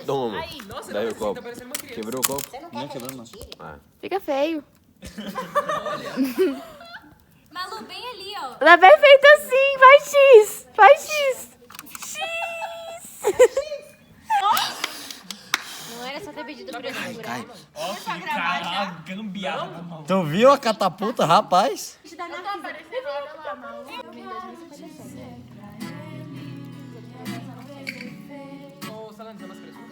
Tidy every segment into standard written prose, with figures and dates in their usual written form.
Toma. Aí. Nossa, Daí não, o você copo. tá parecendo uma criança. Quebrou o copo? Você não Não quer que a quebrou, gente tire? Ah. Fica feio. Malu, bem ali, ó. Ela vai feito assim, vai X. Vai X. X. Não era só ter pedido pra segurar. Ó, que cara, gambiarra na mão. Tu viu a catapulta, rapaz? Eu tô aparecendo lá, Malu. Ô, Salame, você é mais fresco.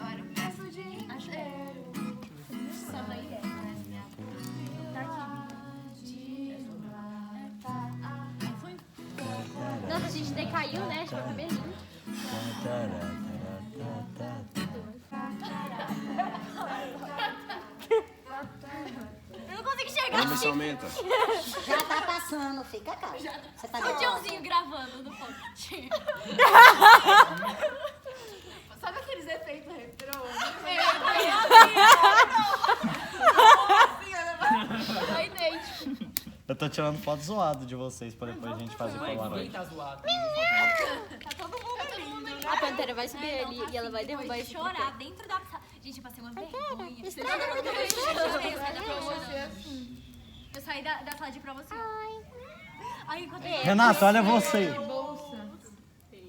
Nossa, a gente decaiu, né? Tipo, o cabelinho. Eu não consigo enxergar. A luz aumenta. Já tá passando, fica calmo. Você tá O nervosa? Joãozinho gravando no ponto. Sabe aqueles efeitos retrô? É idêntico. Eu tô tirando foto zoado de vocês pra depois a gente fazer Ninguém polaroid. tá zoado. Tá todo mundo lindo. A Pantera vai subir ali e ela vai derrubar esse chorar dentro da sala. Gente, eu passei uma vergonha. Eu saí da sala de prova assim. Aí encontrei. Renato, olha você.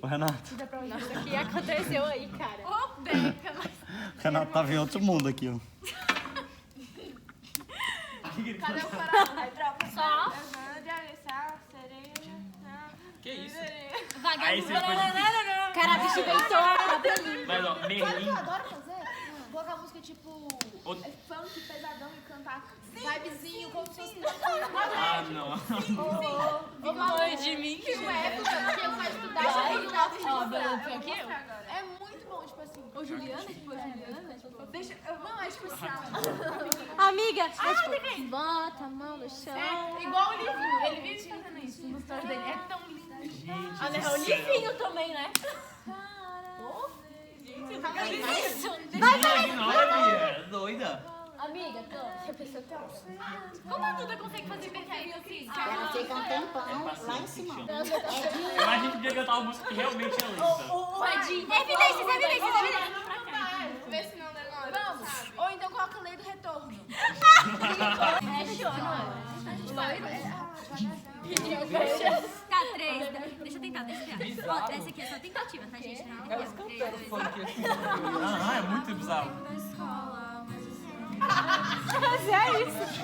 Ô, Renato. Nossa, o que aconteceu aí, cara? Ô, Beca, mas O Renato tava em outro mundo aqui, ó. cadê o coração? Só Que isso? Aí você vagabundo. Cara, a bicha inventou. Mas, ó, Sabe o que Merlin. eu adoro fazer? Colocar música tipo funk pesadão e cantar vibezinho, como se fosse... Ah, não. Ô, Malu, de mim. Tinha uma época que eu fazia estudar aqui? É muito bom, tipo assim. Ô, Juliana, tipo, deixa... Não, é tipo assim... Amiga, é tipo, bota a mão no chão. É igual o Livinho, ele vive fazendo isso nos stories dele. É tão lindo. Gente Olha, do o céu. livinho também, né? Vai, Bia. Doida. Amiga, como a Duda consegue fazer perfeito assim? Ela fica um tempão lá em cima. Eu acho que podia cantar uma música que realmente é lenta. O Edinho. Evidências, evidências, evidências. Vê se não demora. Vamos. Ou então coloca a lei do retorno. É show, não é? Tá, 3. Deixa eu tentar, deixa eu tentar. Ó, essa aqui é só tentativa, tá, gente? Não, Elas cantaram funk assim. Ah, é muito bizarro. é isso.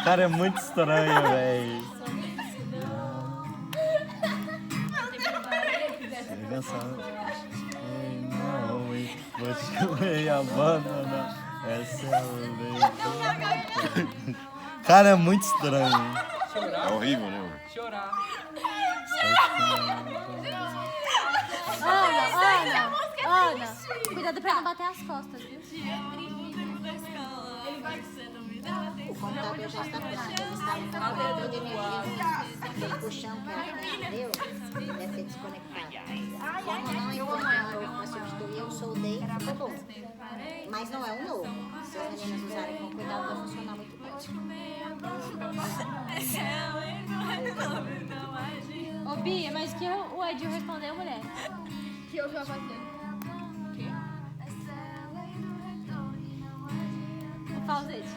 Cara, é muito estranho, velho. Vou te abandonar. Essa é a lei. Cara, é muito estranho. É horrível, né, mano? Chorar. Ana, cuidado pra não bater as costas, viu? O computador já está pronto. Eles estavam falando toda energia. Aquele puxão que ela deu deve ter desconectado. Como não encontrou novo para substituir, eu soldei e ficou bom. Mas não é um novo. Se as meninas usarem com cuidado, vai funcionar muito bem. Ô, Bia, mas que o Edil respondeu, mulher? Que eu já fazendo. O falsete.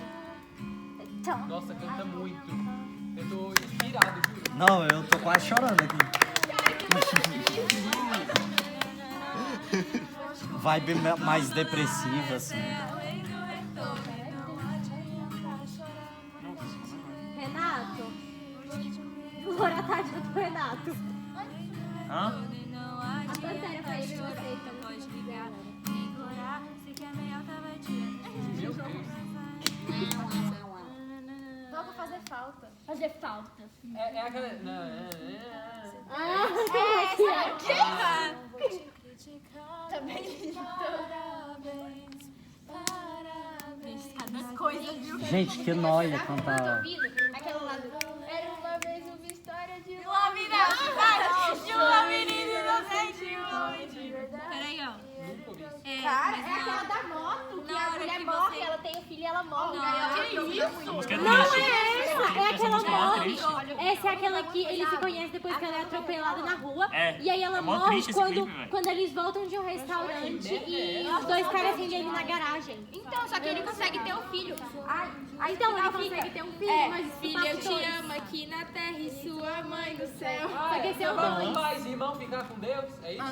Então. Nossa, canta muito. Eu tô inspirado, juro. Não, eu tô quase chorando aqui. Vibe mais depressiva, assim. Renato. Agora a tarde do Renato. Hã? A Pantera pra ele e você, então. Toca fazer falta. Fazer falta. É aquela... Também lindo. Cada coisa, viu? Gente, que nóia cantar. Aquela lá do... Era uma vez uma história de Uma menina de uma menina inocente, um homem de verdade. Peraí, ó. Cara, é aquela da moto, que Na a hora mulher que morre, você- ela tem o filho e ela morre. Não, Que que isso? A música é Não triste. é esse! Essa é aquela morre. Essa é aquela que ele se conhece depois que ela é atropelada na rua. É. E aí ela É mó morre triste esse quando, clipe, velho. quando eles voltam de um restaurante e os dois caras rendem ele na garagem. Então, só que ele consegue ter um filho. Então ele consegue ter um filho, mas filho, eu te amo aqui na terra e sua mãe do céu. Só que esse é o Vamos, dois. pais e irmãos, ficar com Deus? É isso?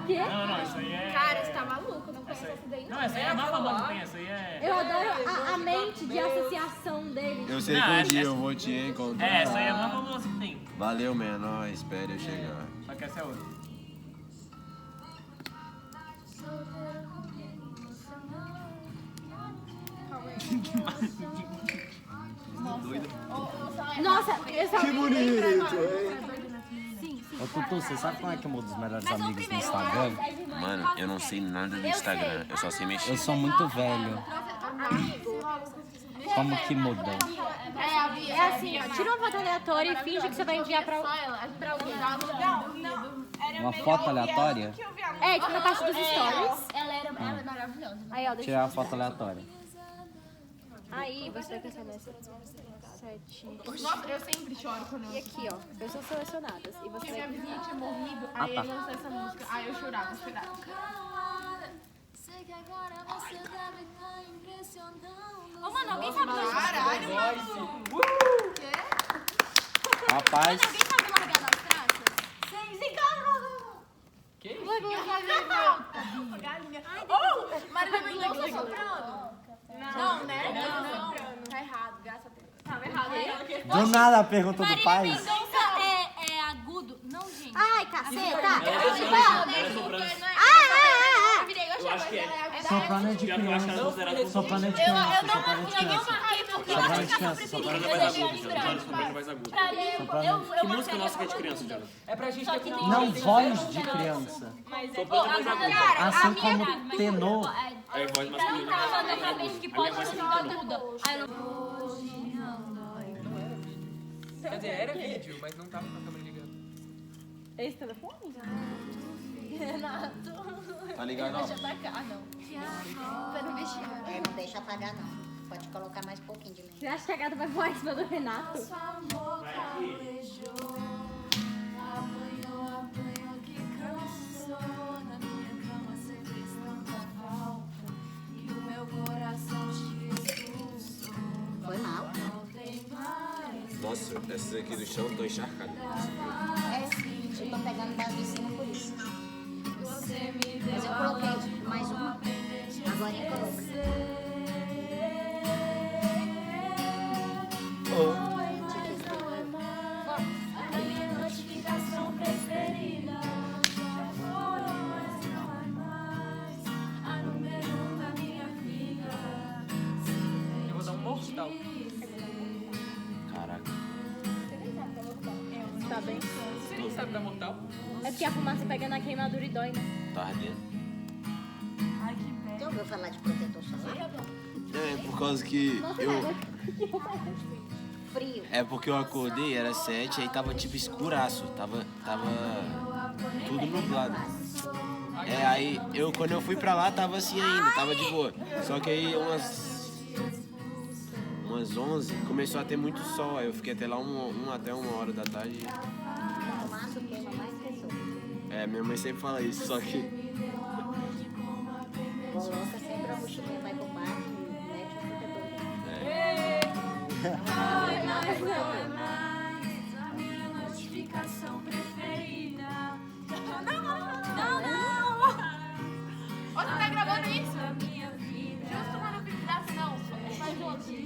Quê? Não, isso aí é... Cara, você tá maluco? Não conheço essa daí, não. Não, essa aí é a mais famosa que tem, essa aí é... Eu adoro a mente de associação dele. Eu sei Não, que um essa- dia eu vou te encontrar. É, essa aí é a mais famosa que tem. Valeu, menor. Espere eu chegar. Só que essa é outra. Nossa, eu só... Que bonito, Ô, Tutu, você sabe como é que eu mudo os melhores amigos no Instagram? Mano, eu não sei nada do Instagram. Eu só sei mexer. Eu sou muito velho. Como que muda? É assim, ó, tira uma foto aleatória e finge que você vai enviar pra alguém. Uma foto aleatória? É, tipo na parte dos stories. Ela é maravilhosa. Aí, ó, deixa Tirar a foto aleatória. Aí, você vai pensar nessa. 7. Nossa, eu sempre choro quando eu... E aqui, ó, pessoas selecionadas. E você Minha vai... vizinha tinha morrido, aí tá. eu lancei essa música. Aí eu chorava. Ô, mano, alguém sabe Caralho, Rapaz, Alguém sabe largar das traças? Sim, Que isso? Marília Mendonça soprando? Não, né? Não. Tá errado, graças a Deus. Tava errado. do nada a pergunta do pai. Mendonça é agudo? Não, gente. Ai, caceta. Eu acho que é. Soprano é de Pior que eu acho que ela é criança. considerada como Soprano é de criança. Soprano é de criança. Soprano é de criança. soprano Soprano é mais agudo, Jonathan. Soprano é mais agudo. Que música nossa que é de criança, Jonathan? É pra gente ter que... Não, voz de criança. Soprano é mais agudo. Assim como tenor. É voz masculina. Quer dizer, era vídeo, mas não tava com a câmera ligando. Esse telefone? Tá ligado? Ó. É, não deixa apagar não. Pode colocar mais um pouquinho de mim. Você acha que a gata vai voar em cima do Renato? Foi mal. Nossa, essas aqui do chão estão encharcadas. É, eu tô pegando das de cima por isso. Mas eu coloquei mais uma. Agora eu coloco. Eu vou dar um mortal. Caraca. Tá bem? Você nem sabe dar mortal? É porque a fumaça pega na queimadura e dói, né? Tá ardendo. Já ouviu falar de protetor solar? É por causa que eu... Frio. É porque eu acordei, era 7, aí tava tipo escuraço. Tava tudo nublado. É, aí quando eu fui pra lá tava assim ainda, tava de boa. Só que aí umas 11 começou a ter muito sol. Aí eu fiquei até lá até 1h da tarde. Fumaça queima mais pessoas. É, minha mãe sempre fala isso, só que... Coloca sempre a mochilinha, vai pro parque e mete o protetor. Ó, você tá gravando isso? Justo quando eu fiz graça, não. Faz outro.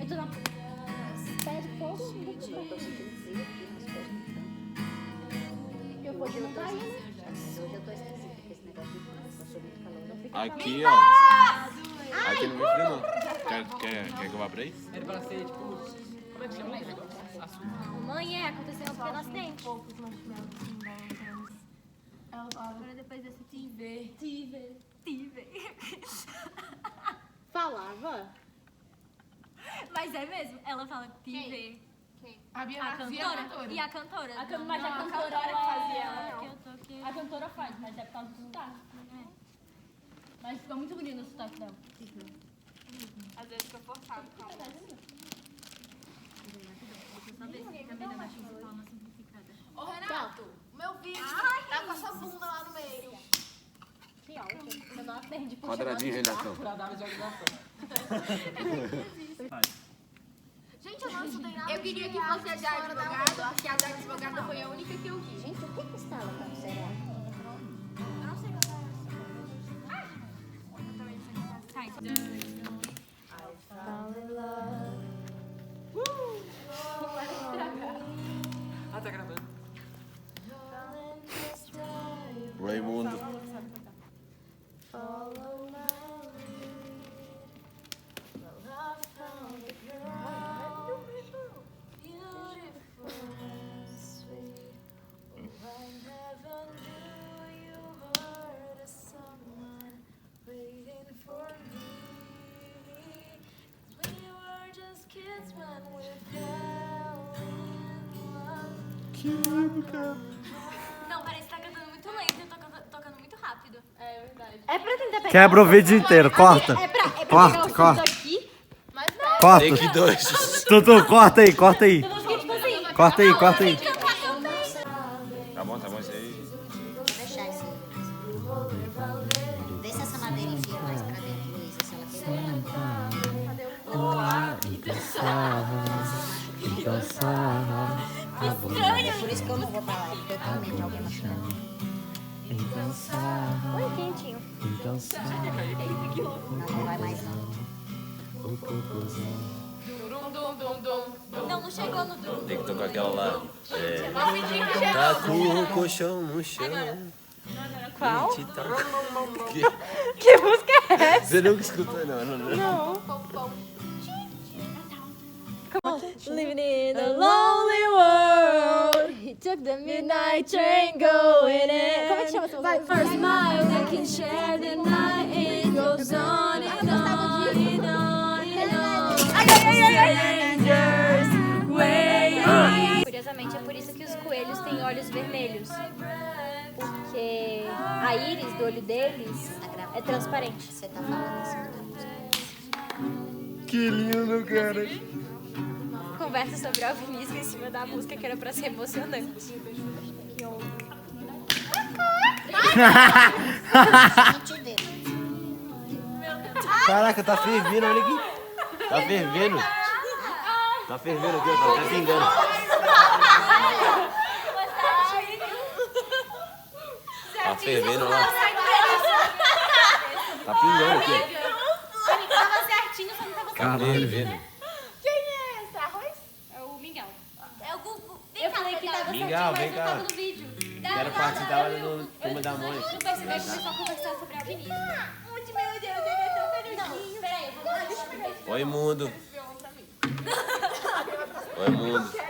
Eu tô na... Pede fogo. Eu tô sentindo frio aqui nas costas. Eu vou te montar aí, né? Mas hoje eu tô esquisita com esse negócio de passou muito calor. Aqui, ó. Aqui não vai frio, não. Quer que eu vá pra aí? Era pra ser, tipo... Como é que chama esse negócio? Açúcar. Mãe, aconteceu um pequeno acidente. Agora depois desse TV. Falava? Mas é mesmo. Ela fala TV. A Bia A fazia cantora. E a cantora. Mas a cantora fazia ela. Que A cantora faz, mas é por causa do sotaque. Mas ficou muito bonito o sotaque dela. Às vezes fica forçado. Ô, Renato, meu vídeo tá com essa bunda lá no meio. Que ótimo. Você não aprende. Quadradinho, Renatão. Pra dar visualização. Gente, eu não estudei nada. Eu queria que fosse a de advogado, porque a de advogado foi a única que eu vi. Gente, o que instala quando você era? Eu não sei cantar essa. Eu também não sei cantar. Tá, então. Ah, tá gravando. Raimundo. Não, parece que tá cantando muito lento e eu tô tocando muito rápido. É verdade. É pra tentar pegar. Quebra o vídeo inteiro, corta. É pra pegar Corta, os sons corta. aqui. Mas não. Corta. Take 2. Tutu, corta aí, corta aí. Porque, tipo assim, Corta aí, corta aí. Tá bom, isso aí. Vou deixar esse. Vê se essa madeira enfia mais pra dentro, Luísa, se ela É por isso que eu não vou pra lá, porque eu tenho medo de alguém machucando. oi, quentinho. Não vai mais não. Não, não chegou no drum. Tem que tocar aquela lá. Tá com o colchão no chão. Qual? Que Que música é essa? Você nunca escutou, não? Living in a lonely world. He took the midnight train going in. Como é que chama essa música? First mile that can share the night and goes on and on and on and on. Strangers way. Curiosamente, é por isso que os coelhos têm olhos vermelhos. Porque a íris do olho deles é transparente. Você tá falando em cima da música. Que lindo, cara. Conversa sobre alpinismo em cima da música que era pra ser emocionante. Sente o dedo. Caraca, tá fervendo, olha aqui. Tá fervendo. Tá fervendo aqui, ó, tá até pingando. Tá fervendo lá. Tá pingando aqui. Tava certinho, só não tava Tá fervendo. É o Miguel. É o Gugu. Vem cá, falei que tava Miguel, vem cá. no vídeo. Quero participar no Turma da Mônica. Tu percebeu que começou a conversar sobre alpinismo. Meu Deus, ele é tão peluzinho. Peraí, eu vou... Oi, mundo. Oi, mundo.